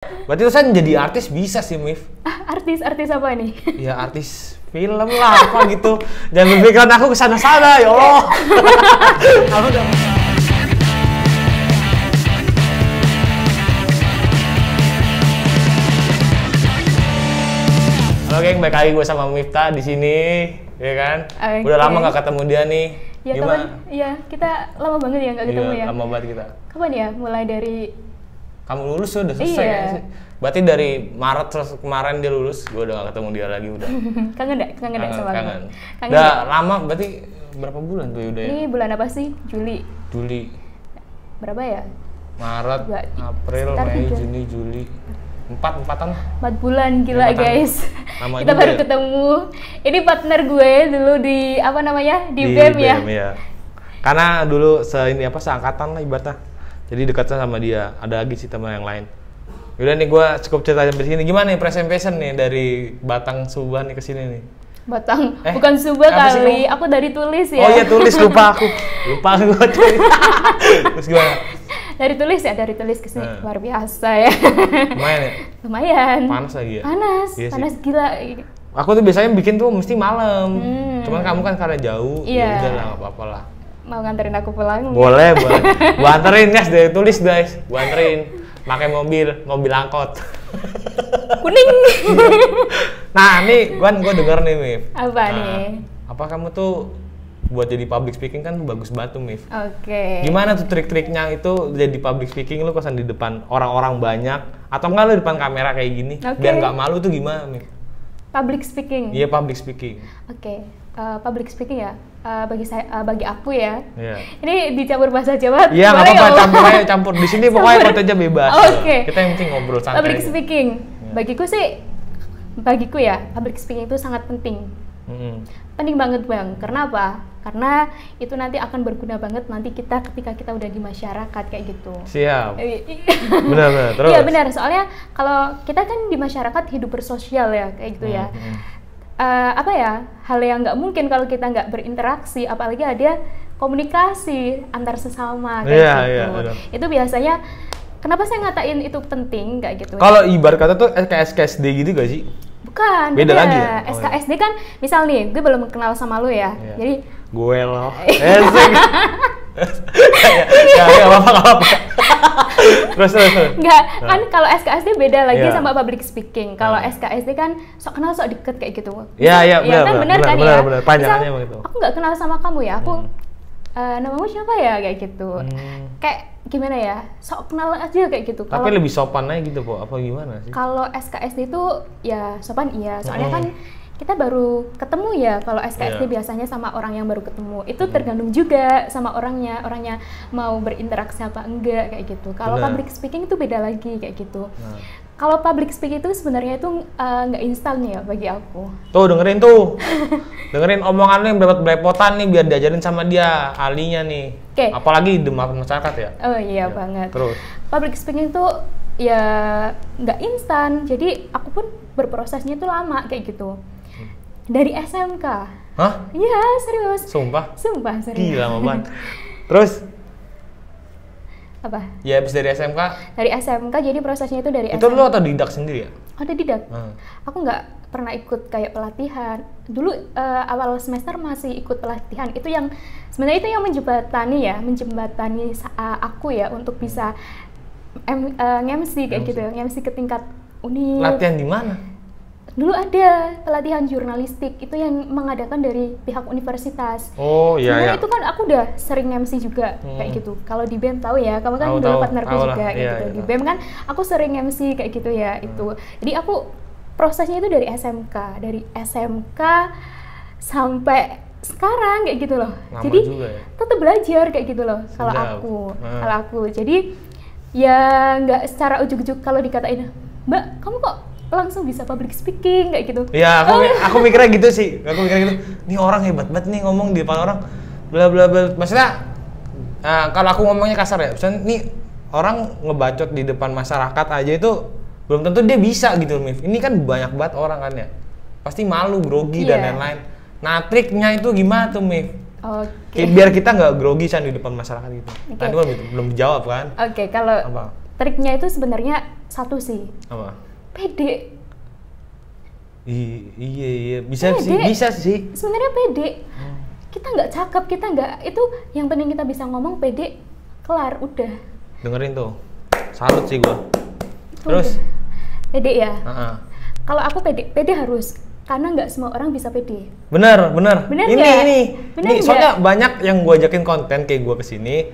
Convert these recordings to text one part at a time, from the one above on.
Berarti itu kan jadi artis bisa sih, Mif. Artis apa nih? Ya artis film lah apa gitu. Jangan berpikiran aku kesana-sana ya Allah. Aku udah. Halo geng, balik lagi gue sama Miftah di sini, ya kan? Okay. Udah lama nggak ketemu dia nih. Ya kapan? Iya, kita lama banget ya nggak ketemu ya. Lama banget kita. Kapan ya? Mulai dari kamu lulus udah selesai ya sih? Berarti dari Maret terus kemarin dia lulus, gue udah gak ketemu dia lagi udah. Kangen gak sama kamu? Udah lama, berarti berapa bulan tuh udah ya? Ini bulan apa sih? Juli. Berapa ya? Maret, April, Mei, Juni, Juli. 4 bulan, gila 4 guys. Kita baru ketemu. Ini partner gue dulu di apa namanya? Di BEM ya. Karena dulu seangkatan lah ibaratnya. Jadi dekatnya sama dia. Ada lagi sih teman yang lain. Yaudah nih gue cukup cerita sampai sini. Gimana nih presentation nih dari Batang Subah nih ke sini nih? Batang, bukan Subah kali. Aku dari Tulis ya. Oh iya Tulis, lupa aku. Gue Tulis. Terus gimana? Dari Tulis ke sini. Luar biasa ya. Lumayan ya? Lumayan. Panas lagi ya? Panas gila. Aku tuh biasanya bikin tuh mesti malam. Cuman kamu kan karena jauh, ya udah lah, nggak apa-apa lah. Mau nganterin aku pulang? Boleh. Gua anterin guys, dari Tulis guys. Gua anterin. Pakai mobil angkot. Kuning. Nah, nih gua denger nih, Mif. Apa nih? Apa kamu tuh buat jadi public speaking kan bagus banget tuh, Mif. Oke. Gimana tuh trik-triknya itu jadi public speaking lu kesan di depan orang-orang banyak atau enggak lu di depan kamera kayak gini? Biar nggak malu tuh gimana, Mif? Public speaking. Iya, public speaking. Oke. Public speaking ya. Bagi aku ya. Yeah. Ini dicampur bahasa Jawa. Iya, nggak apa-apa, campur di sini pokoknya ikut aja bebas. Oke. Kita yang penting ngobrol santai. Public speaking. Bagiku ya, public speaking itu sangat penting. Penting banget Bang. Karena apa? Karena itu nanti akan berguna banget nanti ketika kita udah di masyarakat kayak gitu. Siap. Benar. Terus. Iya benar. Soalnya kalau kita kan di masyarakat hidup bersosial ya kayak gitu ya. Hal yang nggak mungkin kalau kita nggak berinteraksi, apalagi ada komunikasi antar sesama kayak gitu. Itu biasanya kenapa saya ngatain itu penting kayak gitu. Kalau ibarat kata tuh SKSD gitu gak sih? Bukan, beda lagi ya? SKSD kan misal nih, gue belum kenal sama lu ya. Jadi gue loh. Gak apa-apa. Terus. Enggak, kan kalau SKSD beda lagi sama public speaking. Kalau SKSD kan sok kenal sok deket kayak gitu. Iya, benar. Panjangannya emang itu. Aku nggak kenal sama kamu ya, aku namamu siapa ya kayak gitu. Kayak gimana ya, sok kenal aja kayak gitu. Tapi lebih sopan aja gitu po, apa gimana sih? Kalau SKSD itu ya sopan iya, soalnya kan kita baru ketemu ya. Kalau SKSD biasanya sama orang yang baru ketemu. Itu tergantung juga sama orangnya mau berinteraksi apa enggak kayak gitu. Kalau public speaking itu beda lagi kayak gitu. Kalau public speaking itu sebenarnya itu nggak instan ya bagi aku. Tuh dengerin tuh, dengerin omongan lu yang belepotan nih biar diajarin sama dia ahlinya nih. Apalagi di masyarakat ya. Oh iya banget. Terus. Public speaking itu ya nggak instan, jadi aku pun berprosesnya itu lama kayak gitu. Dari SMK. Hah? Iya serius. Sumpah serius. Gila banget. Terus? Apa? Ya habis dari SMK? Dari SMK, jadi prosesnya itu dari SMK. Itu lo otodidak sendiri ya? Otodidak. Aku nggak pernah ikut kayak pelatihan. Dulu awal semester masih ikut pelatihan. Itu yang sebenarnya itu yang menjembatani aku ya untuk bisa MC kayak gitu, MC ke tingkat univ. Latihan di mana? Dulu ada pelatihan jurnalistik itu yang mengadakan dari pihak universitas. Oh iya. Sebenarnya itu kan aku udah sering MC juga kayak gitu. Kalau di BEM tahu ya, kamu kan dulu partnerku juga kayak gitu. Di BEM kan aku sering MC kayak gitu ya itu. Jadi aku prosesnya itu dari SMK sampai sekarang kayak gitu loh. Lama jadi tetap belajar kayak gitu loh. Kalau aku. Jadi ya nggak secara ujuk-ujuk kalau dikatain, "Mbak, kamu kok langsung bisa public speaking kayak gitu." Iya, aku mikirnya gitu sih. Nih orang hebat banget nih ngomong di depan orang. Bla bla bla. Maksudnya kalau aku ngomongnya kasar ya. Misalnya nih orang ngebacot di depan masyarakat aja itu belum tentu dia bisa gitu, Mif. Ini kan banyak banget orang kan ya. Pasti malu, grogi dan lain-lain. Nah, triknya itu gimana tuh, Mif? Biar kita nggak grogi di depan masyarakat gitu. Tadi belum dijawab kan? Kalau triknya itu sebenarnya satu sih. Apa? Pede. Iya bisa Pede. sih, bisa sih. Sebenarnya pede. Kita nggak cakep, kita nggak, itu yang penting kita bisa ngomong pede, kelar, udah. Dengerin tuh, salut sih gua. Itu Terus? udah. Pede ya. Heeh. Kalau aku pede harus, karena nggak semua orang bisa pede. Bener. Bener Ini nggak? ini. Bener Nih, nggak? soalnya banyak yang gua ajakin konten kayak gua kesini.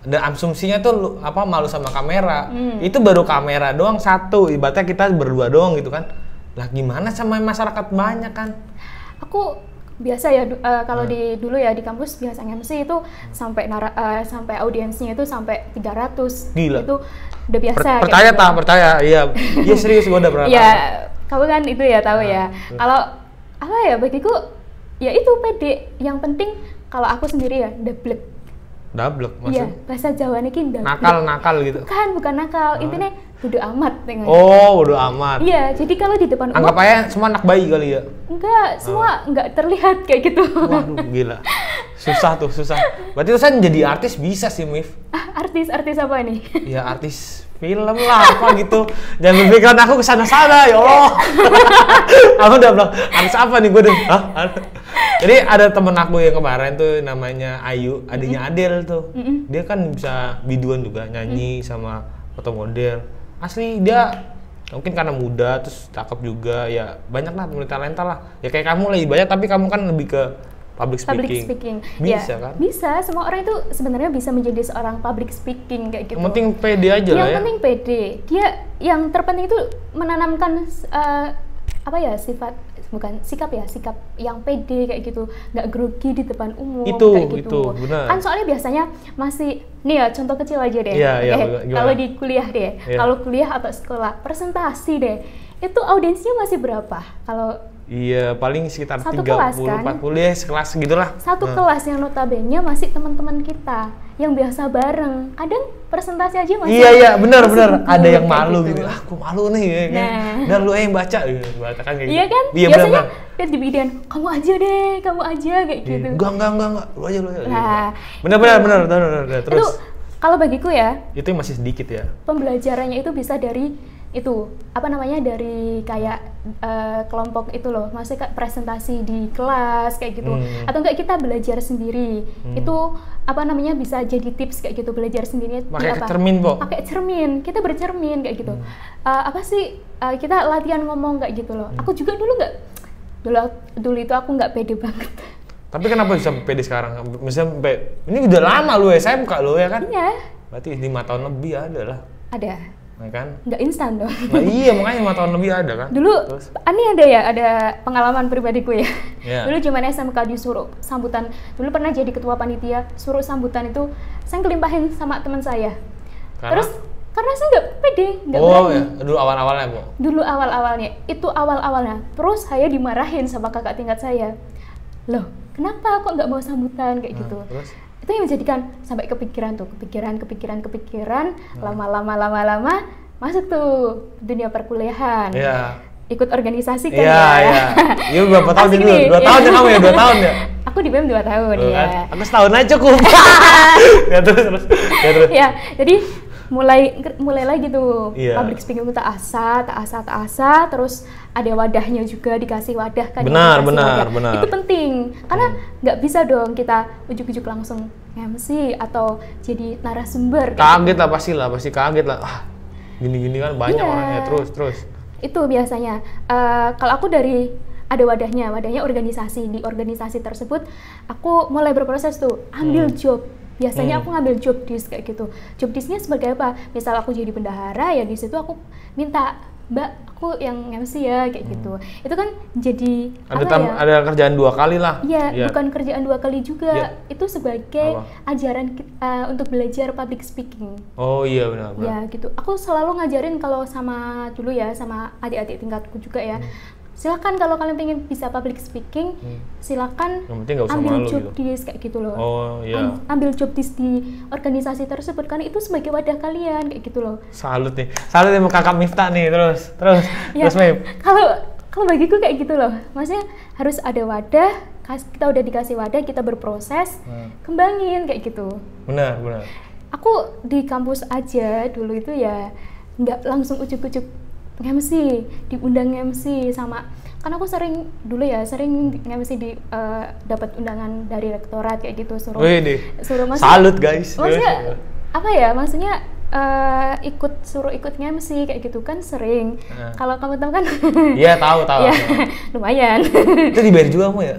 Dan asumsinya tuh malu sama kamera. Itu baru kamera doang satu. Ibaratnya kita berdua doang gitu kan. Lah gimana sama masyarakat banyak kan? Aku biasa ya kalau di dulu ya di kampus biasa MC itu sampai sampai audiensnya itu sampai 300. Gila. Itu udah biasa. Percaya gitu. tak? Percaya. Iya. Iya serius gua udah pernah. Ya, kamu kan itu ya tahu ya. Kalau apa ya bagiku ya itu pede. Yang penting kalau aku sendiri ya deblek. Dablek Iya, maksud? bahasa Jawa nih deblek. Nakal gitu. Bukan nakal. Intinya bodo amat dengan. Oh, udah amat. Iya, jadi kalau di depan Anggap aja semua anak bayi kali ya. enggak, semua enggak terlihat kayak gitu. Waduh, gila. Susah. Berarti Tusan jadi artis bisa sih, Mif. Artis apa ini? Ya artis film lah apa gitu. Jangan berpikiran aku kesana-sana ya Allah. Aku udah bilang artis apa nih gue deh. Jadi ada temen aku yang kemarin tuh namanya Ayu, adiknya Adele tuh. Dia kan bisa biduan juga, nyanyi sama foto model. Asli dia mungkin karena muda terus cakep juga ya, banyak lah multi talenta lah. Ya kayak kamu lah banyak, tapi kamu kan lebih ke public speaking. Ya, Bisa kan? bisa, semua orang itu sebenarnya bisa menjadi seorang public speaking kayak gitu. Yang penting pede aja lah ya. Yang penting pede. Dia yang terpenting itu menanamkan sikap yang pede kayak gitu, nggak grogi di depan umum kayak gitu. Itu benar. Kan soalnya biasanya masih nih ya contoh kecil aja deh. Iya, Kalau di kuliah deh, kalau kuliah atau sekolah presentasi deh, itu audiensnya masih berapa? Kalau iya, paling sekitar satu 30, kelas, kan? 40 ya, sekelas segitulah. Satu kelas yang notabene masih teman-teman kita yang biasa bareng. Kadang presentasi aja masih. Iya, benar. gugup Ada yang kayak malu gitu. gitu. Aku malu nih ya kan. Nah. Dan lu yang baca gitu. Kan kayak Iya gitu. kan? Iya, Biasanya benar. dia dibidian, kamu aja kayak gitu. Enggak. Lu aja. Nah, Benar. Terus Itu kalau bagiku ya, itu masih sedikit ya. pembelajarannya itu bisa dari itu dari kayak kelompok itu loh, maksudnya kayak presentasi di kelas kayak gitu, atau enggak kita belajar sendiri itu bisa jadi tips kayak gitu, belajar sendiri Pakai cermin, Bo. pakai cermin, kita bercermin kayak gitu. Kita latihan ngomong kayak gitu loh. Aku juga dulu itu aku nggak pede banget. Tapi kenapa bisa pede sekarang? Misalnya ini udah lama lu SMK lu ya kan? Iya. Berarti 5 tahun lebih ada lah. Ada. Ya kan? Nggak instan dong. Nah, iya, makanya 5 tahun lebih ada kan? Dulu, Terus? ini ada pengalaman pribadiku ya. Yeah. Dulu zaman SMK disuruh sambutan, dulu pernah jadi ketua panitia, suruh sambutan itu, saya ngelimpahin sama teman saya. Terus, karena saya nggak pede, nggak berani. Ya, dulu awal-awalnya, Bu? Dulu awal-awalnya. Terus saya dimarahin sama kakak tingkat saya. Loh, kenapa kok nggak mau sambutan kayak gitu? Terus? Itu yang menjadikan sampai kepikiran, lama-lama masuk tuh dunia perkuliahan. Iya. Ikut organisasi kan Iya. Iya, berapa tahun Asik dulu? nih. 2 tahun ya kamu ya? 2 tahun ya? Aku di BEM 2 tahun Tuh, ya. kan? Aku setahun aja cukup. Ya terus. Ya, jadi mulai lagi tuh Iya. public speaking itu tak asa, terus ada wadahnya juga, dikasih wadah kan. Benar. Itu penting karena nggak bisa dong kita ujuk-ujuk langsung MC atau jadi narasumber. Kaget lah pasti kaget lah. Gini kan banyak Iya. orangnya terus. Itu biasanya kalau aku ada wadahnya organisasi. Di organisasi tersebut aku mulai berproses tuh ambil job. Biasanya aku ngambil job disk kayak gitu. Job disknya sebagai apa? Misal aku jadi bendahara ya di situ aku minta, Mbak, aku yang MC ya kayak gitu. Itu kan jadi ada kerjaan 2 kali lah. Iya, bukan kerjaan 2 kali juga. Iya. Itu sebagai ajaran untuk belajar public speaking. Oh iya benar. Ya gitu. Aku selalu ngajarin kalau sama adik-adik tingkatku juga ya. Silakan kalau kalian pengen bisa public speaking, silakan ambil job disk kayak gitu loh. Oh iya. Ambil job disk di organisasi tersebut karena itu sebagai wadah kalian kayak gitu loh. Salut sama kakak Miftah nih terus Ya, terus Mif. Kalau bagiku kayak gitu loh. Maksudnya harus ada wadah, kita udah dikasih wadah, kita berproses, kembangin kayak gitu. Benar. aku di kampus aja dulu itu ya nggak langsung ujuk-ujuk MC, diundang MC sama, kan aku sering MC di dapat undangan dari rektorat kayak gitu, suruh maksudnya, salut guys. Maksudnya apa ya, maksudnya suruh ikut MC kayak gitu kan sering. Kalau kamu tahu kan? Iya tahu. Ya, lumayan. Itu dibayar juga kamu ya?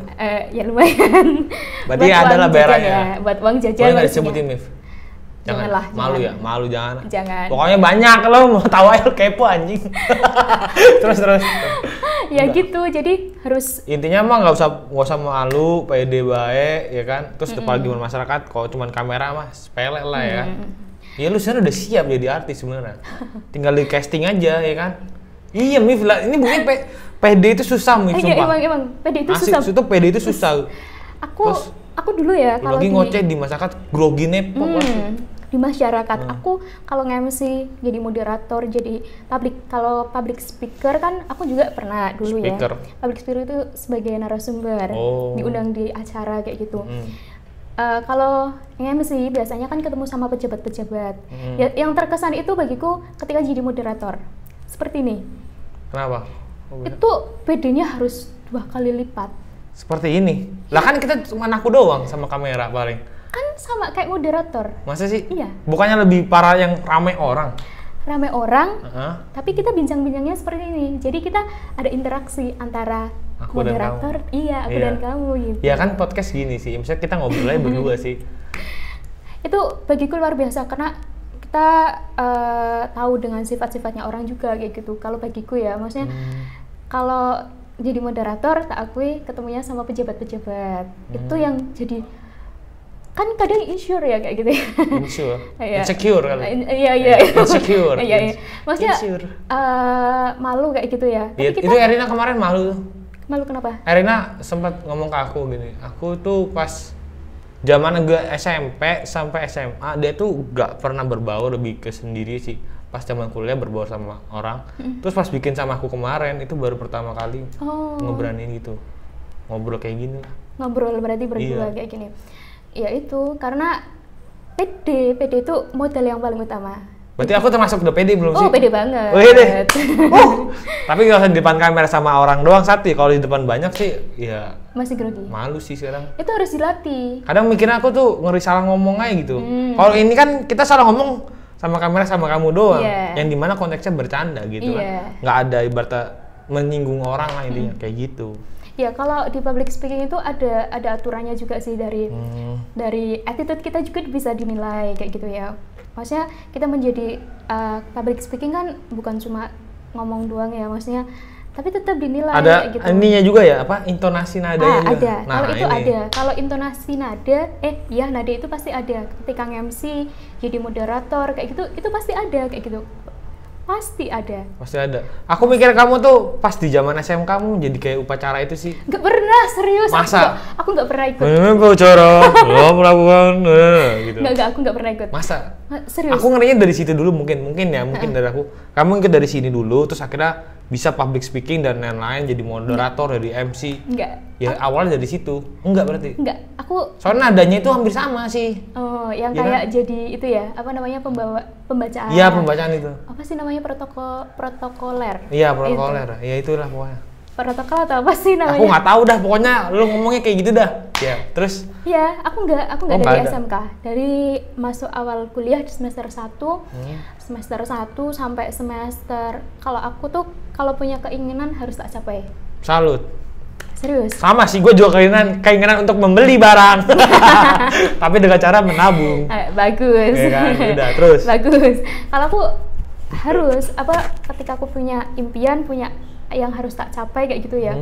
Ya lumayan. Berarti ada lah bayarannya. Buat uang jajan. Boleh nggak disebutin, Mif? Janganlah. Malu jangan. ya? Malu jangan. Jangan. Pokoknya banyak, lo mau tahu aja kepo anjing. terus. Ya gitu, jadi harus. Intinya mah nggak usah malu, pede baik, ya kan? Terus apalagi di masyarakat, kalau cuma kamera mah sepele lah ya. Ya lu sebenarnya udah siap jadi artis sebenarnya. Tinggal di casting aja, ya kan? Iya, Mif, ini bukan pede itu susah, Mif, sumpah. Emang pede itu asik, susah. Itu pede itu susah. Aku dulu ya kalau ngoceh di masyarakat grogi nepok di masyarakat. Aku kalau nge-MC, jadi moderator, jadi public speaker kan aku juga pernah dulu speaker. Ya. Public speaker itu sebagai narasumber, diundang di acara kayak gitu. Kalau nge-MC biasanya kan ketemu sama pejabat-pejabat. Ya, yang terkesan itu bagiku ketika jadi moderator. Seperti ini. Kenapa? Itu PD-nya harus 2 kali lipat. Seperti ini. Lah kan kita cuma aku doang sama kamera paling. Kan sama kayak moderator. Masa sih? Iya. Bukannya lebih parah yang rame orang? Rame orang, tapi kita bincang-bincangnya seperti ini. Jadi kita ada interaksi antara aku moderator, aku dan kamu gitu. Ya kan podcast gini sih, misalnya kita ngobrolnya berdua sih. Itu bagiku luar biasa karena kita tahu dengan sifat-sifatnya orang juga kayak gitu. Kalau bagiku ya, maksudnya kalau jadi moderator, tak akui ketemunya sama pejabat-pejabat. Itu yang jadi, kan kadang insecure ya kayak gitu ya. Insecure kan? Iya. Insecure. Iya. Maksudnya malu kayak gitu ya. Tapi itu Erina kemarin malu. Malu kenapa? Erina sempat ngomong ke aku gini, aku tuh pas zaman gue SMP sampai SMA, dia tuh gak pernah berbaur, lebih ke sendiri sih. Pas zaman kuliah berbaur sama orang, terus pas bikin sama aku kemarin itu baru pertama kali ngeberaniin gitu, ngobrol kayak gini lah. Ngobrol berarti berdua kayak gini. Ya itu karena PD itu modal yang paling utama. Berarti aku termasuk udah pede belum sih? Oh, pede banget. Pede. Tapi kalau di depan kamera sama orang doang satu, kalau di depan banyak sih ya masih grogi. Malu sih sekarang. Itu harus dilatih. Kadang mikirnya aku tuh ngeri salah ngomong aja gitu. Kalau ini kan kita salah ngomong sama kamera sama kamu doang, yang dimana konteksnya bercanda gitu kan, nggak ada ibaratnya menyinggung orang lah intinya kayak gitu. Ya kalau di public speaking itu ada aturannya juga sih dari attitude kita juga bisa dinilai kayak gitu ya. Maksudnya kita menjadi public speaking kan bukan cuma ngomong doang ya, maksudnya tapi tetap dinilai ada gitu. Ininya juga ya, apa intonasi nadanya juga. Ada. Kalau itu ada. Kalau intonasi nada, nada itu pasti ada. Ketika nge-MC, jadi moderator kayak gitu, itu pasti ada kayak gitu. Pasti ada. Pasti ada. Aku mikir kamu tuh pas di zaman SM kamu jadi kayak upacara itu sih. Gak pernah, serius. Masa? Aku gak pernah ikut. Upacara, melakukan gitu. Enggak, aku gak pernah ikut. Masa? Serius. Aku ngerinya dari situ dulu mungkin dari aku. Kamu ikut dari sini dulu, terus akhirnya bisa public speaking dan lain-lain, jadi moderator, jadi MC. Enggak. Ya awalnya dari situ. Enggak berarti? Enggak. Aku soalnya nadanya itu hampir sama sih. Oh, yang kayak jadi itu ya, apa namanya pembacaan. Iya, pembacaan itu. Apa sih namanya protokoler? Iya, protokoler. Ya itulah pokoknya. Protokol atau apa sih namanya? Aku nggak tahu dah, pokoknya lu ngomongnya kayak gitu dah. Ya, terus? Ya, aku nggak dari SMK. Dari masuk awal kuliah di semester 1, semester 1 sampai semester, kalau aku tuh kalau punya keinginan harus tak capai. Salut. Serius? Sama sih, gue juga keinginan untuk membeli barang. Tapi dengan cara menabung. Bagus. Ya kan, udah, terus. Bagus. Kalau aku harus, ketika aku punya impian, punya yang harus tak capai kayak gitu ya.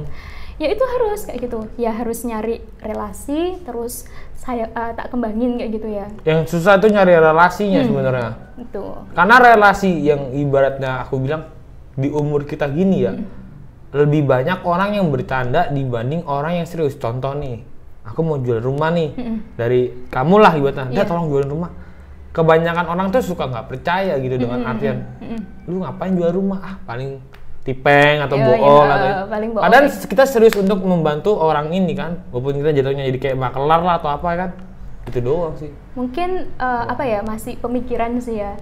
Ya itu harus kayak gitu. Ya harus nyari relasi, terus saya tak kembangin kayak gitu ya. Yang susah tuh nyari relasinya sebenarnya. Betul. Karena relasi yang ibaratnya aku bilang di umur kita gini ya, lebih banyak orang yang bercanda dibanding orang yang serius. Contoh nih, aku mau jual rumah nih, dari kamu lah ibaratnya, dia tolong jualin rumah. Kebanyakan orang tuh suka nggak percaya gitu dengan artian, lu ngapain jual rumah? Paling tipeng atau bohong atau padahal kita serius untuk membantu orang ini kan, walaupun kita jatuhnya jadi kayak makelar lah atau apa kan. Itu doang sih. Mungkin apa ya, masih pemikiran sih ya.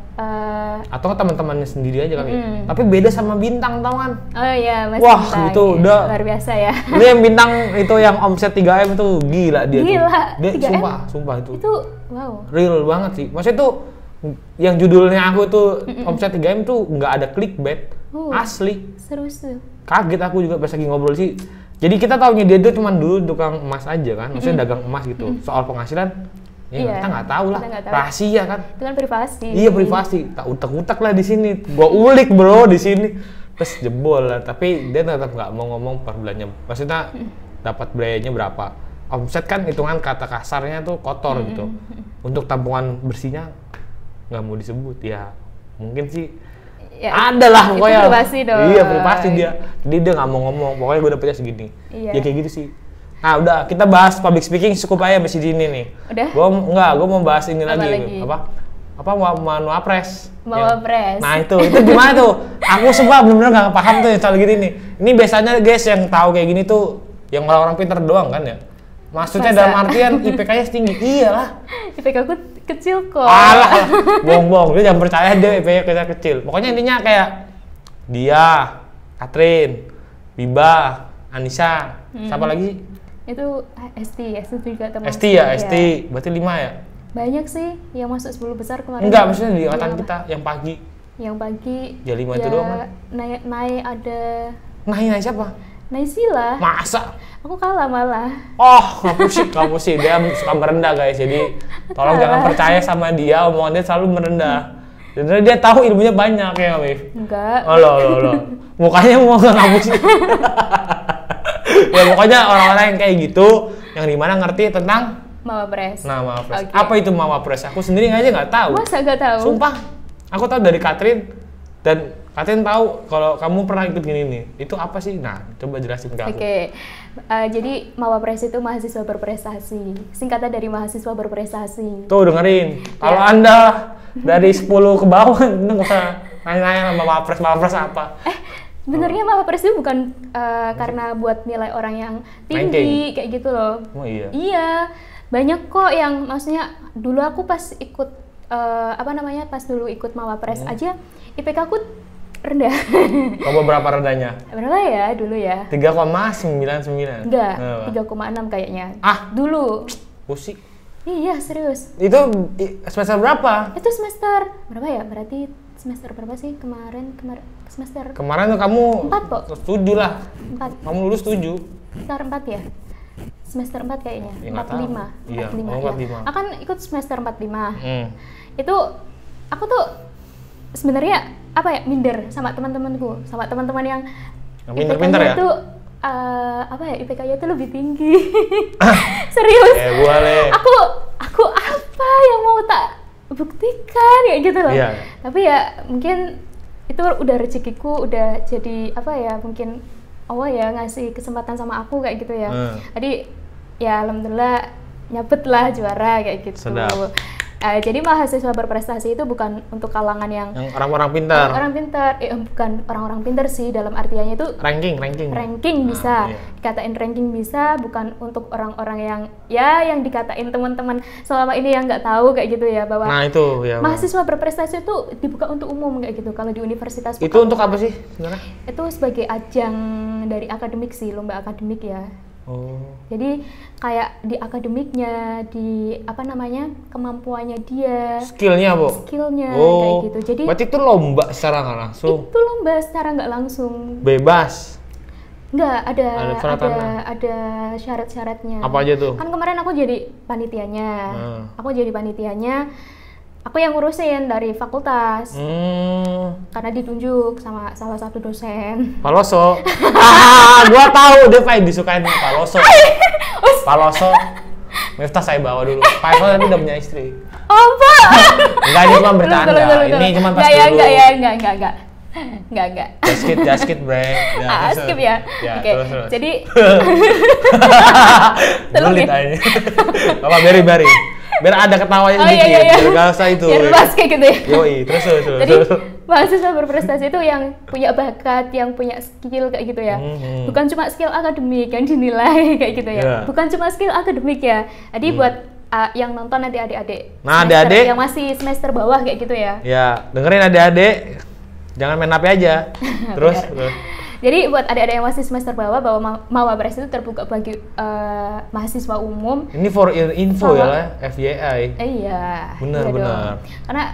Atau teman-temannya sendiri aja kali. Tapi beda sama Bintang, tau kan? Oh iya, Mas Wah, Bintang, itu ya. udah Luar biasa ya. Lu yang Bintang itu yang omset 3M itu gila dia tuh. Gila, Dia 3M? sumpah itu. Itu wow. Real banget sih. Maksudnya tuh yang judulnya aku tuh omset 3M tuh nggak ada clickbait. Asli. Serius tuh. Kaget aku juga pas lagi ngobrol sih. Jadi kita taunya dia tuh cuman dulu tukang emas aja kan, maksudnya dagang emas gitu. Soal penghasilan, ya Iya, kita nggak tahu lah, kita nggak tahu. rahasia kan. Itu kan privasi. Iya privasi, tak utak-utak lah di sini. Gua ulik bro di sini, terus jebol lah. Tapi dia tetap nggak mau ngomong per bulannya. Maksudnya dapat biayanya berapa? Omset kan hitungan kata kasarnya tuh kotor gitu. Untuk tabungan bersihnya nggak mau disebut ya. Mungkin sih. Ya, ada lah itu pokoknya. privasi dong. Iya privasi dia. Jadi dia nggak mau ngomong. Pokoknya gue dapetnya segini. Iya. Ya kayak gitu sih. Nah udah kita bahas public speaking cukup aja sampai sini nih. Udah? Gue mau bahas ini Apa lagi. lagi? Apa Wapres. Wapres. Nah itu gimana tuh? Aku sebab bener-bener nggak paham tuh soal gini nih. Ini biasanya guys yang tahu kayak gini tuh yang orang-orang pintar doang kan ya. Maksudnya Masa? dalam artian IPK-nya tinggi. Iyalah. IPK aku kecil kok. Alah, bohong-bohong. Dia jangan percaya dia IPK kecil. Pokoknya intinya kayak dia, Katrin, Biba, Anissa, siapa lagi? Itu ST juga termasuk. ST ya, ST. Berarti 5 ya? Banyak sih yang masuk 10 besar kemarin. Enggak, maksudnya di angkatan Iya. kita yang pagi. Yang pagi. Ya 5 itu doang kan? Naik ada Naik siapa? Naisila. Masa? Aku kalah malah. Oh, kamu sih. Dia suka merendah guys. Jadi tolong jangan percaya sama dia, omongan dia selalu merendah. Jadi dia tahu ilmunya banyak ya, Mif. Enggak. Oh loh. Mukanya mau nggak ngaku sih. Ya pokoknya orang-orang yang kayak gitu, yang dimana ngerti tentang Mawapres. Nah, Mawapres. Oke. Apa itu Mawapres? Aku sendiri aja nggak tahu. Masa nggak tahu? Sumpah, aku tahu dari Katrin dan Katrin tahu kalau kamu pernah ikut gini nih. Itu apa sih? Nah, coba jelasin ke aku. Oke. Jadi Mawapres itu mahasiswa berprestasi. Singkatan dari mahasiswa berprestasi. Tuh dengerin. Kalau Ya. Anda dari 10 ke bawah, itu nggak usah nanya-nanya sama Mawapres apa. Sebenarnya Mawapres itu bukan karena buat nilai orang yang tinggi kayak gitu loh. Oh iya. Iya, banyak kok yang maksudnya dulu aku pas ikut pas dulu ikut Mawapres aja IPK aku rendah. Coba berapa rendahnya? Berapa ya dulu ya? 3,99. Enggak, Kenapa? 3,6 kayaknya. Ah. Dulu. Pusing. Iya, serius. Itu semester berapa? Itu semester berapa ya? Berarti semester berapa sih kemarin semester Kemarin tuh kamu 4 kok. 7 lah. 4. Kamu lulus 7. Semester 4 ya? Semester 4 kayaknya. Ya, nggak tahu. 45. Iya, 45. oh, 45. Akan ikut semester 45. Itu Aku tuh sebenarnya minder sama teman-temanku, sama teman-teman yang pinter-pinter ya? itu IPK-nya itu lebih tinggi. Serius. Boleh. Aku apa yang mau tak buktikan kayak gitu loh. Iya. Tapi ya mungkin itu udah rezekiku, udah jadi mungkin Allah ya ngasih kesempatan sama aku kayak gitu ya. Jadi ya alhamdulillah nyabet lah juara kayak gitu. Sedap. Jadi mahasiswa berprestasi itu bukan untuk kalangan yang orang-orang pintar. orang pintar, bukan orang-orang pintar sih, dalam artiannya itu ranking bisa, dikatain ranking bisa, bukan untuk orang-orang yang dikatain teman-teman selama ini yang nggak tahu kayak gitu ya, bahwa Nah itu ya. mahasiswa berprestasi itu dibuka untuk umum kayak gitu. Kalau di universitas Itu untuk apa sih sebenarnya? itu sebagai ajang dari akademik sih, lomba akademik ya. Oh. Jadi kayak di akademiknya, di kemampuannya dia, Skillnya, Bu? skillnya kayak gitu. Jadi berarti itu lomba secara nggak langsung? itu lomba secara nggak langsung. Bebas? Nggak, ada syarat-syaratnya. Apa aja tuh? Kan kemarin aku jadi panitianya. Aku yang ngurusin dari fakultas. Karena ditunjuk sama salah satu dosen. Paloso. Gua tahu dia paling disukain Paloso. Paloso. Miftah saya bawa dulu. Pak Eko tadi udah punya istri. Apa? Enggak, ini cuma bercanda. Ini cuma pas dulu. Enggak. Just kid, bre. Skip ya. Oke. Terus. Jadi Bulit aja. Apa beri. Biar ada ketawanya dikit. Iya. Biar gak usah itu. Biar bebas kayak gitu ya. Yoi, terus. Jadi mahasiswa berprestasi itu yang punya bakat, yang punya skill kayak gitu ya. Bukan cuma skill akademik yang dinilai kayak gitu ya. Yeah. Bukan cuma skill akademik ya. Jadi buat yang nonton nanti adik-adik. Nah, semester adik-adik yang masih semester bawah kayak gitu ya. Ya, dengerin adik-adik. Jangan main HP aja. Terus. Jadi buat adik-adik yang masih semester bawah bahwa Mawapres itu terbuka bagi mahasiswa umum. Ini for info ya lah, FYI. Iya. Benar. Karena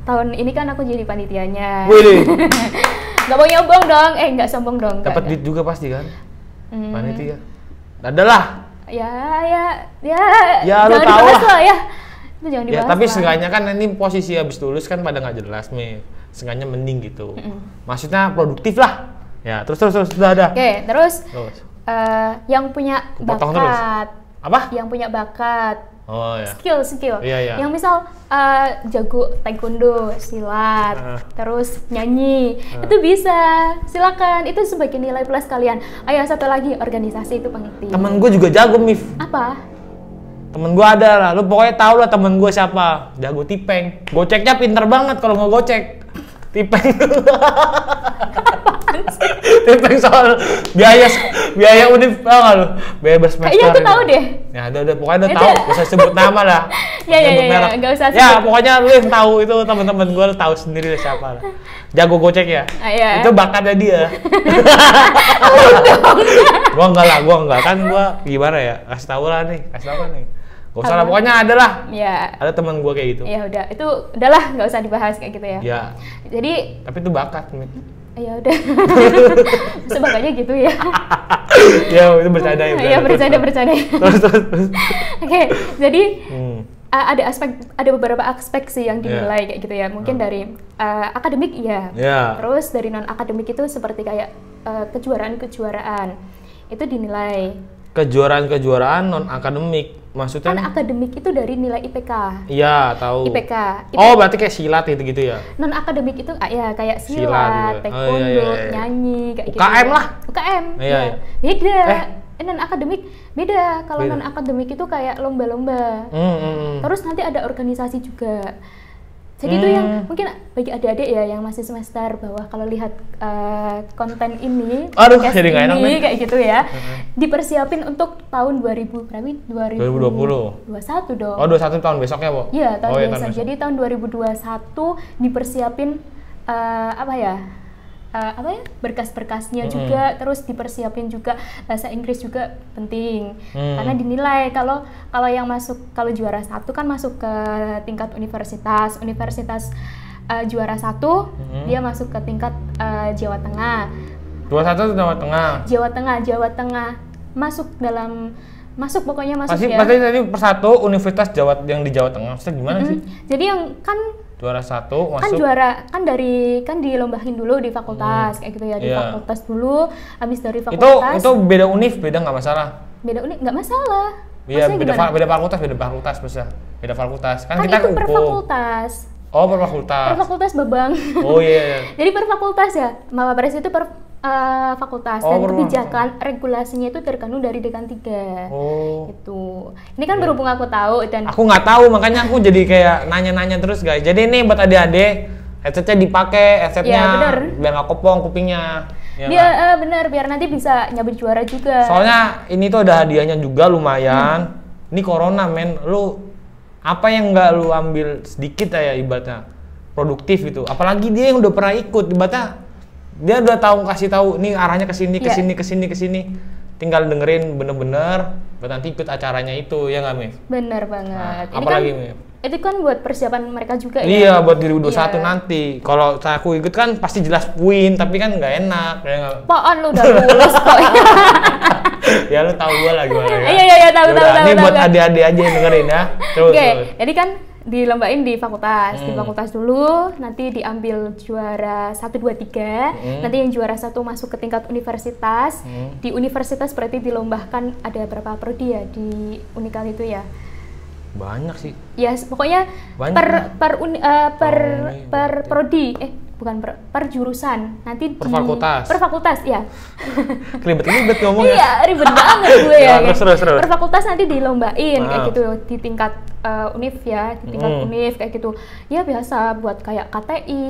tahun ini kan aku jadi panitianya. Wih. Gak mau nyombong dong, nggak sombong dong. Dapat duit juga pasti kan? Panitia. Adalah. Ya, lu tahu lah ya. Itu jangan dibahas. Ya, tapi seenggaknya kan ini posisi habis lulus kan pada nggak jelas nih. Seenggaknya mending gitu. Maksudnya produktif lah. Ya, terus sudah ada. Oke, terus. Yang punya Kupotong bakat. Terus. Apa? Yang punya bakat. Oh ya. Skill. Iya. Yang misal jago taekwondo, silat, terus nyanyi, itu bisa. Silakan. Itu sebagai nilai plus kalian. Ayo satu lagi, organisasi itu penting. Temen gue juga jago, Mif. Apa? Temen gue ada lah. Lu pokoknya tahu lah temen gue siapa. Jago tipeng. Goceknya pinter banget kalau nggak gocek. Tipeng. Tipeng soal biaya univ, tau gak lu? Biaya bersemester. Kayaknya aku tahu deh. Ya udah pokoknya udah tahu, gak usah sebut nama lah. Ya, gak usah sebut. Ya pokoknya lu yang tahu itu teman-teman gue tahu sendiri lah siapa lah. Jago gocek ya. Iya. Itu bakatnya dia. Gua enggak kan gua gimana ya? Kasih tahu lah nih. Gak usah lah, pokoknya ada lah. Ya. Ada teman gua kayak gitu. Ya udah, itu udahlah nggak usah dibahas kayak gitu ya. Ya. Jadi. Tapi itu bakat. Ya udah. Sebagainya gitu ya. Ya itu bercanda ya. Iya bercanda. Terus. Oke, jadi ada beberapa aspek sih yang dinilai kayak gitu ya. Mungkin dari akademik ya. Terus dari non akademik itu seperti kayak kejuaraan itu dinilai. Kejuaraan non akademik maksudnya? Kan akademik itu dari nilai IPK. Iya tahu. IPK. Oh berarti kayak silat gitu ya? Non akademik itu ya kayak silat, taekwondo, nyanyi kayak gitu. UKM lah. UKM. Iya. Beda. Non akademik beda. Kalau non akademik itu kayak lomba-lomba. Terus nanti ada organisasi juga. Jadi itu yang mungkin bagi adik-adik ya yang masih semester bawah kalau lihat konten ini, jadi nggak enak kayak gitu ya, dipersiapin untuk tahun 2021 dong. Oh 21 tahun besoknya, Bu? Iya tahun besok. Jadi tahun 2021 dipersiapin berkas-berkasnya juga, terus dipersiapin juga bahasa Inggris juga penting karena dinilai kalau yang masuk kalau juara 1 kan masuk ke tingkat universitas juara 1 dia masuk ke tingkat Jawa Tengah. 21 Jawa Tengah masuk pokoknya masuk. Pasti tadi persatu universitas yang di Jawa Tengah. Maksudnya gimana sih? Jadi yang kan juara 1 masuk kan dilombahin dulu di fakultas kayak gitu ya, di fakultas dulu, habis dari fakultas itu beda univ beda nggak masalah. Beda univ nggak masalah. Iya beda fakultas bisa beda fakultas kan kita itu per fakultas. Oh per fakultas Babang. Oh iya. Jadi per fakultas ya, Mawapres itu per fakultas dan kebijakan regulasinya itu tergantung dari dekan 3. Itu. Ini kan berhubung aku tahu dan aku nggak tahu makanya aku jadi kayak nanya-nanya terus guys. Jadi ini buat adik-adik headsetnya dipakai, headsetnya biar nggak kopong kupingnya. Dia bener biar nanti bisa nyabet juara juga. Soalnya ini tuh ada hadiahnya juga lumayan. Ini corona men, lu apa yang nggak lu ambil sedikit ya ibaratnya produktif gitu. Apalagi dia yang udah pernah ikut ibaratnya. Dia udah kasih tahu nih arahnya ke sini. Tinggal dengerin bener-bener buat nanti ikut acaranya itu ya nggak Mif? Bener banget. Nah, apalagi Mif? Itu kan buat persiapan mereka juga ya. Iya buat 2021 nanti. Kalau aku ikut kan pasti jelas win tapi kan nggak enak. Apaan lu udah lulus kok. Ya lu tahu gua lah gimana ya. Iya tahu. Ini buat adik-adik aja yang dengerin ya. Oke, jadi kan dilombain di fakultas dulu, nanti diambil juara 1, 2, 3, nanti yang juara 1 masuk ke tingkat universitas, di universitas berarti dilombakan ada berapa prodi ya di Unikal itu ya? Banyak sih. Ya pokoknya per prodi, bukan per jurusan. Nanti Per fakultas. Per fakultas, ya. Ribet-ribet ngomongnya. Iya, ribet banget gue ya. Terus. Per fakultas nanti dilombain kayak gitu di tingkat univ ya, di tingkat univ kayak gitu. Ya biasa buat kayak KTI.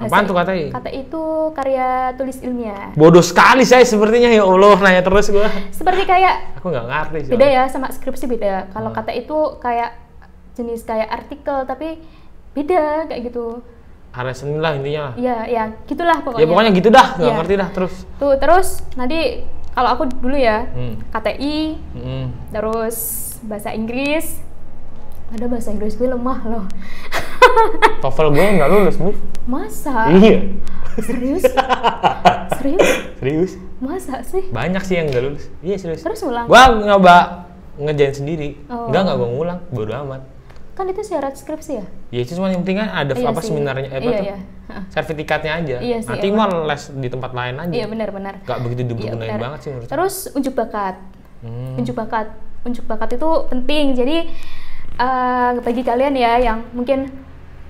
Apaan tuh KTI? KTI itu karya tulis ilmiah. Bodoh sekali saya sepertinya, ya Allah, nanya terus gua. Seperti kayak Aku nggak ngerti sih. beda ya sama skripsi beda. Kalau KTI itu kayak jenis kayak artikel tapi beda kayak gitu. Area seni lah intinya lah. Iya, ya gitulah pokoknya. Ya pokoknya gitu dah, nggak Iya. ngerti dah terus. Tuh, terus nanti kalau aku dulu ya, KTI, terus bahasa Inggris. Ada bahasa Inggris gue lemah loh. TOEFL gue nggak lulus, Bu. Masa? Iya. Serius? Serius? Serius? Masa sih? Banyak sih yang nggak lulus. Iya serius. Terus ulang? Gua nyoba ngerjain sendiri. Oh. Nggak gua ngulang, bodo amat. Kan itu syarat skripsi ya? Ya itu cuma yang penting kan ada Iya apa sih. seminarnya, apa Iya, tuh? iya. Sertifikatnya aja. Iya sih, Nanti emang. mah les di tempat lain aja. Iya benar-benar. Gak begitu Iya, dibergunain benar. banget sih menurut saya. Terus unjuk bakat. Unjuk bakat itu penting. Jadi bagi kalian ya yang mungkin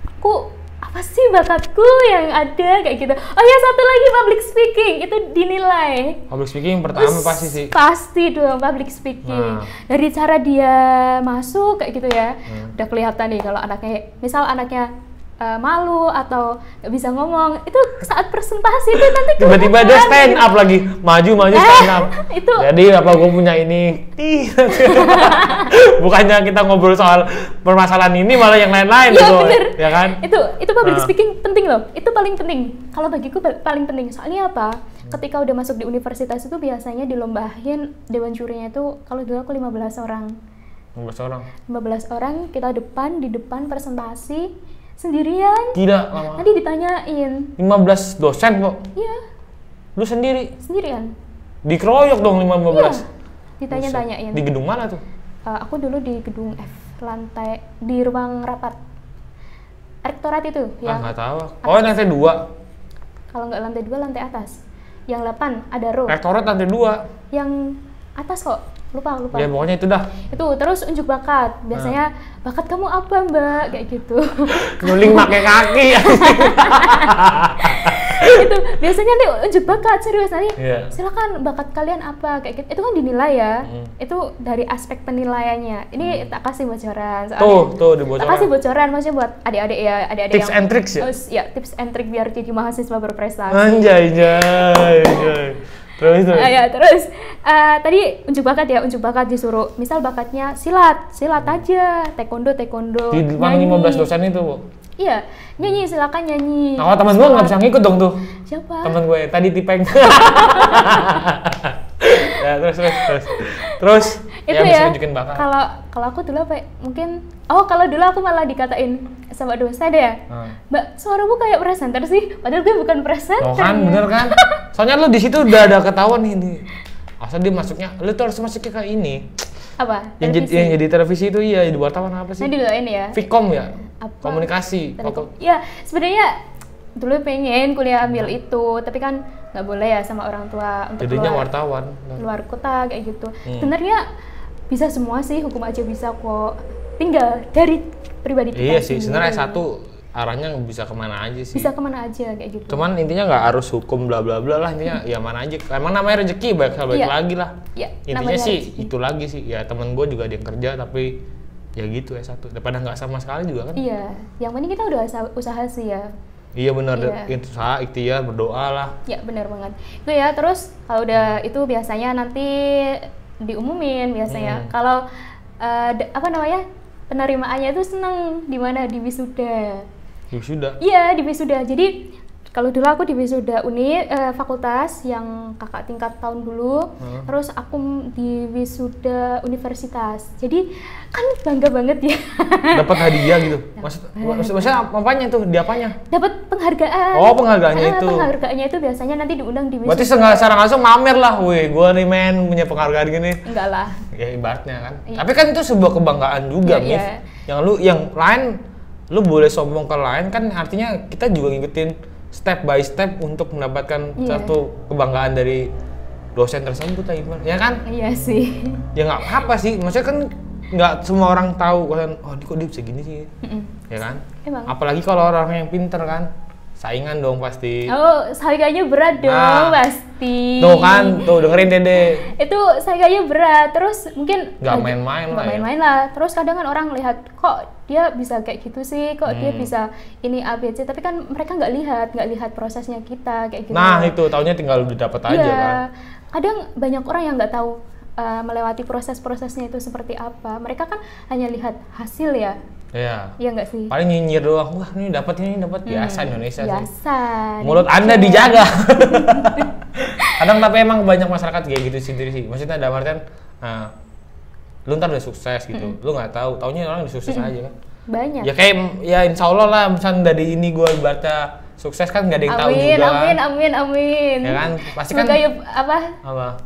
aku apa sih bakatku yang ada kayak gitu. Oh ya, satu lagi public speaking itu dinilai. Public speaking pertama pasti sih. Pasti dong public speaking. Nah. Dari cara dia masuk kayak gitu ya. Udah kelihatan nih kalau anaknya, misal anaknya malu atau nggak bisa ngomong, itu saat presentasi itu nanti Tiba-tiba dia stand up lagi, maju stand up. Itu Jadi apa gue punya ini? Bukannya kita ngobrol soal permasalahan ini malah yang lain-lain Iya, gitu, bener. ya kan? Itu public speaking penting loh. Itu paling penting. Kalau bagiku paling penting. Soalnya apa? Ketika udah masuk di universitas itu biasanya dilombahin dewan jurinya itu, kalau dulu aku 15 orang. 15 orang. 15 orang kita di depan presentasi sendirian. Tidak lama. Nanti ditanyain. 15 dosen kok. Iya, Lu sendiri. sendirian. Dikeroyok dong 15. Iya. Ditanya-tanyain. Di gedung mana tuh? Aku dulu di gedung F, lantai di ruang rapat. Rektorat itu yang Nggak tahu. Oh, lantai 2. kalau nggak lantai 2 lantai atas. Yang 8 ada row. Rektorat lantai 2. Yang atas kok. Lupa. Ya pokoknya itu dah. Itu terus unjuk bakat. Biasanya bakat kamu apa, Mbak? Kayak gitu. Nyuling pakai kaki. Itu biasanya nih unjuk bakat serius nanti. Iya. Silakan bakat kalian apa kayak gitu. Itu kan dinilai ya. Itu dari aspek penilaiannya. Ini tak kasih bocoran. Soalnya Tuh dibocoran. tak kasih bocoran maksudnya buat adik-adik ya, adik-adik Tips yang and tricks ya? Ya, tips and trick biar jadi mahasiswa berprestasi. Anjay. Terus. Ya, terus tadi unjuk bakat disuruh. Misal bakatnya silat aja, taekwondo. Di depan nyanyi. 15 dosen itu, Bu. Iya, nyanyi, silakan nyanyi. Nah, teman gue nggak bisa ngikut dong tuh. Siapa? Temen gue tadi tipeng. Ya, terus Itu bisa ya. nunjukin bakat. Kalau aku dulu apa? Mungkin kalau dulu aku malah dikatain sama dosen deh ya. Mbak, suaramu kayak presenter sih. Padahal gue bukan presenter. Oh kan, bener kan? Soalnya lu di situ udah ada ketahuan nih. Asal dia masuknya, lu tuh harus masuknya kayak ini. Apa? Yang jadi televisi itu iya, jadi wartawan apa sih? Nah, didoain ya. Vkom ya? Apa? Komunikasi. Ya, sebenarnya dulu pengen kuliah ambil itu, tapi kan nggak boleh ya sama orang tua untuk Jadinya wartawan. luar kota kayak gitu. Sebenarnya bisa semua sih, hukum aja bisa kok. Tinggal dari pribadi kita. Iya sih, sendiri. sebenarnya satu arahnya bisa kemana aja sih. Bisa kemana aja kayak gitu. Cuman intinya nggak harus hukum bla bla bla lah, intinya ya mana aja. Emang namanya rezeki, baik Iya. lagi lah. Iya, Intinya namanya sih rezeki. itu lagi sih. Ya temen gue juga ada yang kerja tapi ya gitu ya satu. Daripada nggak sama sekali juga kan. Iya, yang penting kita udah usaha sih ya. Iya benar, Iya. usaha, ikhtiar, berdoa lah. Ya benar banget. Itu ya, terus kalau udah itu biasanya nanti diumumin biasanya. Kalau penerimaannya itu seneng di mana, di wisuda. Ya sudah. Iya, di wisuda. Jadi kalau dulu aku di wisuda fakultas yang kakak tingkat tahun dulu, terus aku di wisuda universitas. Jadi kan bangga banget ya. Dapat hadiah gitu. Maksudnya apanya tuh? Di apanya? Dapat penghargaan. Oh, penghargaannya itu. Penghargaannya itu biasanya nanti diundang di wisuda. Berarti secara langsung mamer lah, weh, gua nih men punya penghargaan gini. Enggak lah. Ya ibaratnya kan. Iya. Tapi kan itu sebuah kebanggaan juga, Iya, Mif. iya. Yang lain lu boleh sombong ke lain kan artinya kita juga ngikutin step by step untuk mendapatkan Iya. satu kebanggaan dari dosen tersebut ya kan? Iya sih. Ya nggak apa sih, maksudnya kan nggak semua orang tahu kan, oh kok dia bisa gini sih, ya kan? Emang. Apalagi kalau orang yang pinter kan, saingan dong pasti. Oh, saingannya berat dong pasti. Tuh kan, tuh dengerin Dede. Itu saingannya berat, terus mungkin nggak main-main lah. Nggak main-main lah. Terus kadang kan orang lihat kok dia bisa kayak gitu sih, kok dia bisa ini ABC, tapi kan mereka nggak lihat prosesnya kita kayak gitu. Nah itu taunya tinggal didapat aja kan. Kadang banyak orang yang nggak tahu melewati proses-prosesnya itu seperti apa. Mereka kan hanya lihat hasil ya. Iya. Iya nggak sih? Paling nyinyir doang. Wah ini dapat biasa Indonesia biasa, sih. Mulut Anda dijaga. Kadang tapi emang banyak masyarakat kayak gitu sendiri sih. Maksudnya dalam artian, lu ntar udah sukses gitu. Lu nggak tahu. Taunya orang udah sukses aja kan. Banyak. Ya kayak ya insya Allah lah. Misalnya dari ini gue ibaratnya sukses kan nggak ada yang tahu juga. Amin. Ya kan pasti semoga kan. Apa?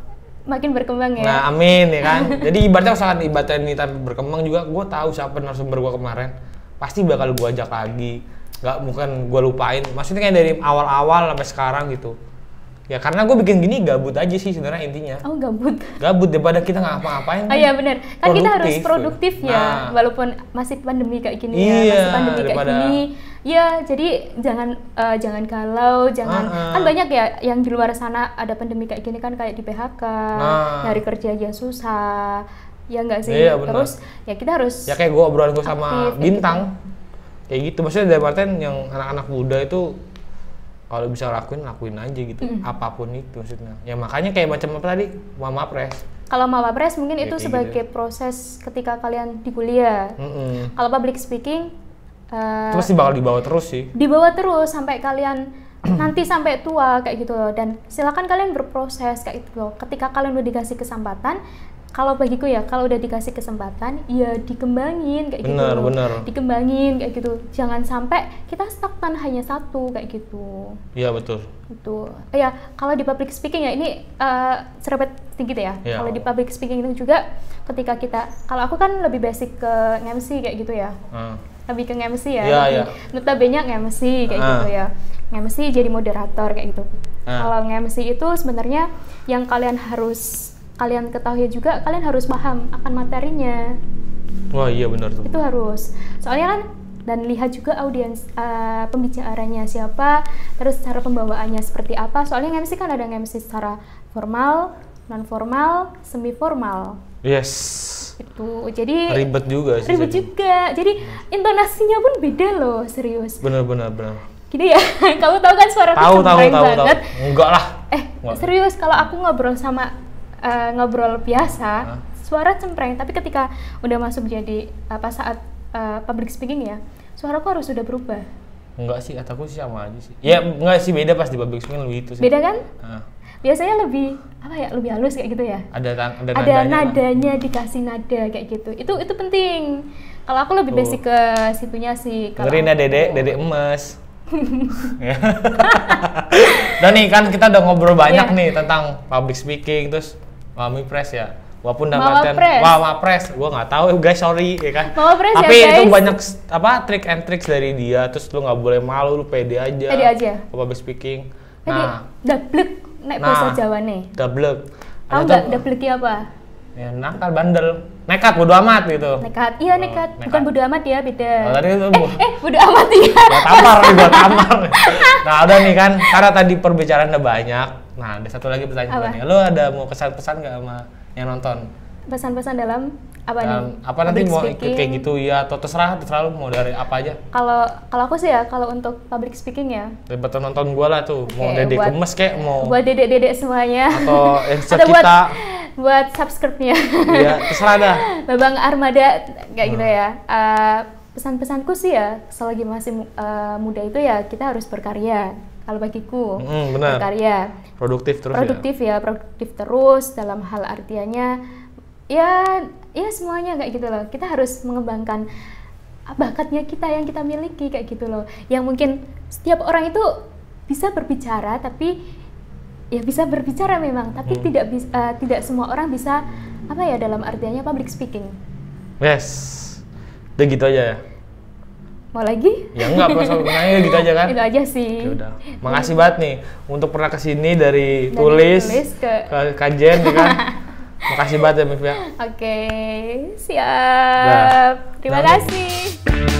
Makin berkembang ya. Nah, amin ya kan. Jadi ibaratnya misalkan ibaratnya ini tapi berkembang juga, gue tahu siapa narasumber gue kemarin. Pasti bakal gue ajak lagi. Nggak mungkin gue lupain. Maksudnya kayak dari awal-awal sampai sekarang gitu. Ya karena gue bikin gini gabut aja sih sebenarnya intinya. Oh gabut. Gabut daripada kita nggak ngapa-ngapain. Oh iya benar. Kan kita harus produktif ya. Walaupun masih pandemi kayak gini masih pandemi kayak gini. Ya, jadi jangan galau, kan banyak ya yang di luar sana ada pandemi kayak gini kan kayak di PHK, nyari kerja aja susah. Ya enggak sih? Iya, terus ya kita harus ya kayak gue obrolan gue sama aktif, Bintang. Kayak gitu. Maksudnya dari artian yang anak-anak muda itu kalau bisa lakuin aja gitu. Apapun itu maksudnya. Ya makanya kayak macam apa tadi? Mama Pres. Kalau Mama Pres mungkin ya, itu sebagai gitu. Proses ketika kalian di kuliah. Kalau public speaking itu pasti bakal dibawa terus sih. Dibawa terus sampai kalian nanti sampai tua kayak gitu loh. Dan silakan kalian berproses kayak gitu loh. Ketika kalian udah dikasih kesempatan, kalau bagiku ya, kalau udah dikasih kesempatan, ya dikembangin kayak gitu. Bener. Dikembangin kayak gitu. Jangan sampai kita stagnan hanya satu kayak gitu. Iya betul. Itu. Ya kalau di public speaking ya ini serempet sedikit ya. Kalau di public speaking itu juga ketika kita, kalau aku kan lebih basic ke MC kayak gitu ya. Lebih ke MC ya. Notabene MC kayak gitu ya. MC jadi moderator kayak gitu. Kalau MC itu sebenarnya yang kalian ketahui juga, kalian harus paham akan materinya. Wah iya benar tuh. Itu harus. Soalnya kan dan lihat juga audiens pembicaranya siapa, terus cara pembawaannya seperti apa. Soalnya MC kan ada MC secara formal, non formal, semi formal. Yes. Itu jadi ribet juga sih. Jadi intonasinya pun beda loh, serius. Benar. Gini ya, kamu tahu kan suara aku cempreng banget. Enggak lah. Serius kalau aku ngobrol sama ngobrol biasa, suara cempreng. Tapi ketika udah masuk jadi saat public speaking ya, suaraku harus sudah berubah. Enggak sih, kataku sih sama aja sih. Ya enggak sih, beda pas di public speaking lebih itu sih. Beda kan? Biasanya lebih lebih halus kayak gitu ya. Ada nadanya dikasih nada kayak gitu. Itu penting. Kalau aku lebih basic ke situnya sih. Dengerin ya Dede emes. Dan nih kan kita udah ngobrol banyak nih tentang public speaking, terus Mama Pres ya. Walaupun Mama Pres, gua nggak tahu guys, sorry ya kan. Tapi ya, itu banyak trik and tricks dari dia. Terus lu nggak boleh malu, lu pede aja. Public speaking. Dablek nek bahasa Jawa nih. Dablek. Tahu nggak dablek apa? Ya nakal, bandel, nekat, bodo amat gitu. Nekat, iya nekat. Bukan bodo amat ya, beda. Tadi itu bodo amat ya. Buat tamar. Nah udah nih kan, karena tadi perbicaraan udah banyak. Nah ada satu lagi pertanyaan nih. Lo ada mau pesan-pesan nggak sama yang nonton? Pesan-pesan dalam apa nih? Apa nanti mau ikut kayak gitu ya? Atau terserah lu mau dari apa aja? Kalau aku sih ya, kalau untuk public speaking ya. Daripada nonton gua lah tuh, mau Dede gemes kayak mau. Buat dedek-dedek semuanya. Atau kita. Buat subscribe-nya. Iya, terserah dah. Babang Armada kayak gitu ya. Pesan-pesanku sih ya, selagi masih muda itu ya kita harus berkarya. Kalau bagiku, benar. Berkarya. Produktif terus dalam hal artiannya ya semuanya kayak gitu loh. Kita harus mengembangkan bakatnya kita yang kita miliki kayak gitu loh. Yang mungkin setiap orang itu bisa berbicara tapi ya bisa berbicara memang, tapi tidak semua orang bisa dalam artiannya public speaking. Yes. Udah gitu aja ya. Mau lagi? Ya enggak, pertanyaannya gitu aja kan? Itu aja sih. Yaudah. Makasih banget nih untuk pernah kesini dari tulis ke kajian ya kan. Makasih banget ya Mif ya. Oke, siap. Terima kasih.